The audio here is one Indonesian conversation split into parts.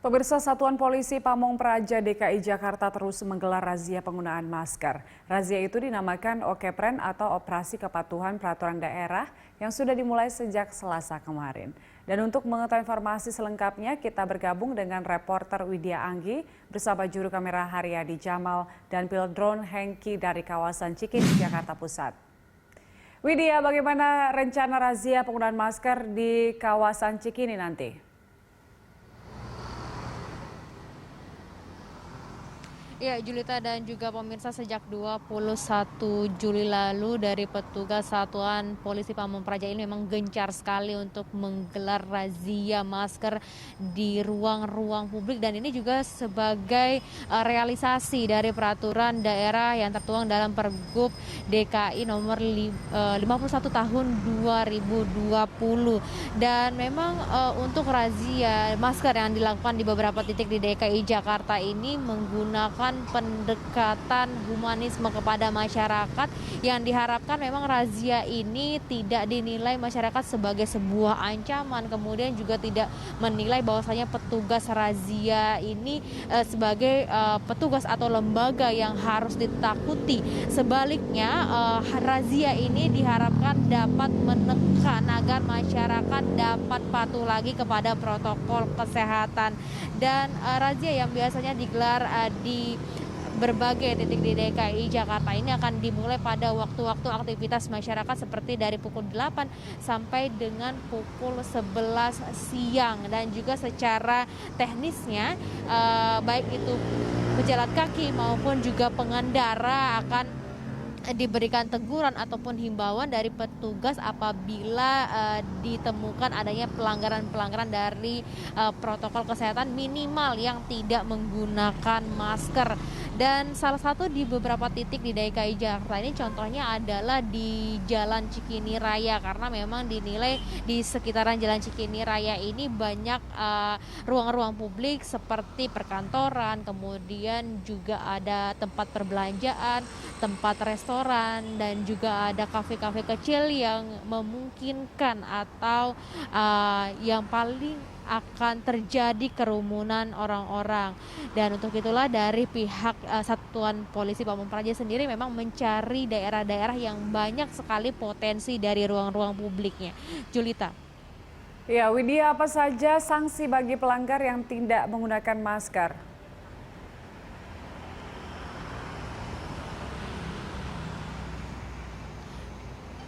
Pemirsa, Satuan Polisi Pamong Praja DKI Jakarta terus menggelar razia penggunaan masker. Razia itu dinamakan Okepren atau Operasi Kepatuhan Peraturan Daerah yang sudah dimulai sejak Selasa kemarin. Dan untuk mengetahui informasi selengkapnya, kita bergabung dengan reporter Widya Anggi bersama juru kamera Haryadi Jamal dan pilot drone Hengki dari kawasan Cikini, Jakarta Pusat. Widya, bagaimana rencana razia penggunaan masker di kawasan Cikini nanti? Ya, Julita dan juga pemirsa, sejak 21 Juli lalu dari petugas Satuan Polisi Pamong Praja ini memang gencar sekali untuk menggelar razia masker di ruang-ruang publik, dan ini juga sebagai realisasi dari peraturan daerah yang tertuang dalam Pergub DKI nomor 51 tahun 2020. Dan memang untuk razia masker yang dilakukan di beberapa titik di DKI Jakarta ini menggunakan pendekatan humanisme kepada masyarakat, yang diharapkan memang razia ini tidak dinilai masyarakat sebagai sebuah ancaman, kemudian juga tidak menilai bahwasanya petugas razia ini sebagai petugas atau lembaga yang harus ditakuti. Sebaliknya, razia ini diharapkan dapat menekan agar masyarakat dapat patuh lagi kepada protokol kesehatan. Dan razia yang biasanya digelar di berbagai titik di DKI Jakarta ini akan dimulai pada waktu-waktu aktivitas masyarakat seperti dari pukul 8 sampai dengan pukul 11 siang. Dan juga secara teknisnya baik itu pejalan kaki maupun juga pengendara akan diberikan teguran ataupun himbauan dari petugas apabila ditemukan adanya pelanggaran-pelanggaran dari protokol kesehatan minimal yang tidak menggunakan masker. Dan salah satu di beberapa titik di DKI Jakarta ini contohnya adalah di Jalan Cikini Raya, karena memang dinilai di sekitaran Jalan Cikini Raya ini banyak ruang-ruang publik seperti perkantoran, kemudian juga ada tempat perbelanjaan, tempat restoran, dan juga ada kafe-kafe kecil yang memungkinkan atau yang paling akan terjadi kerumunan orang-orang. Dan untuk itulah dari pihak Satuan Polisi Pamong Praja sendiri memang mencari daerah-daerah yang banyak sekali potensi dari ruang-ruang publiknya. Julita. Ya, Widya, apa saja sanksi bagi pelanggar yang tidak menggunakan masker?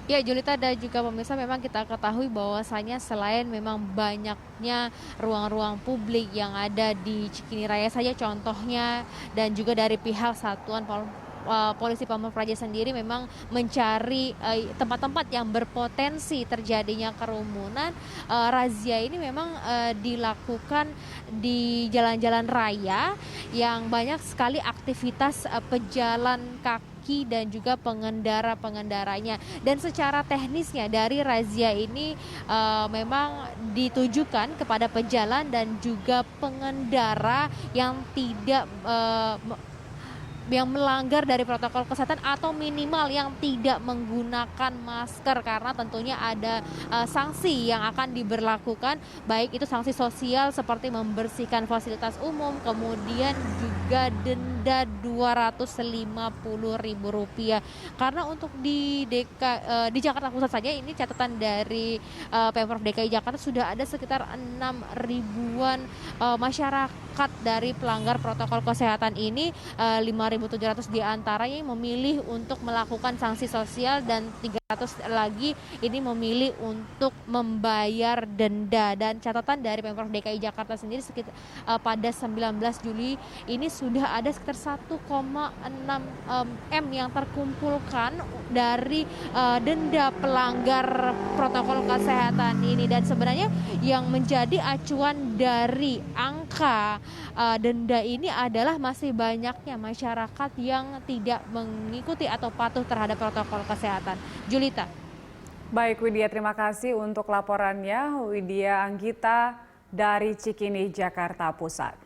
Ya, Julita dan juga pemirsa, memang kita ketahui bahwasanya selain memang banyaknya ruang-ruang publik yang ada di Cikini Raya saja contohnya, dan juga dari pihak Satuan Polisi Pamong Praja sendiri memang mencari tempat-tempat yang berpotensi terjadinya kerumunan. Razia ini memang dilakukan di jalan-jalan raya yang banyak sekali aktivitas pejalan kaki dan juga pengendara-pengendaranya. Dan secara teknisnya dari razia ini memang ditujukan kepada pejalan dan juga pengendara yang tidak yang melanggar dari protokol kesehatan atau minimal yang tidak menggunakan masker, karena tentunya ada sanksi yang akan diberlakukan, baik itu sanksi sosial seperti membersihkan fasilitas umum, kemudian juga denda Rp250.000. Karena untuk di Jakarta Pusat saja ini catatan dari Pemprov DKI Jakarta sudah ada sekitar 6.000-an masyarakat dari pelanggar protokol kesehatan ini. 5.700 diantaranya memilih untuk melakukan sanksi sosial, dan 300 lagi ini memilih untuk membayar denda. Dan catatan dari Pemprov DKI Jakarta sendiri pada 19 Juli ini sudah ada sekitar 1,6 M yang terkumpulkan dari denda pelanggar protokol kesehatan ini. Dan sebenarnya yang menjadi acuan dari angka denda ini adalah masih banyaknya masyarakat yang tidak mengikuti atau patuh terhadap protokol kesehatan. Julita. Baik, Widya, terima kasih untuk laporannya. Widya Anggita dari Cikini, Jakarta Pusat.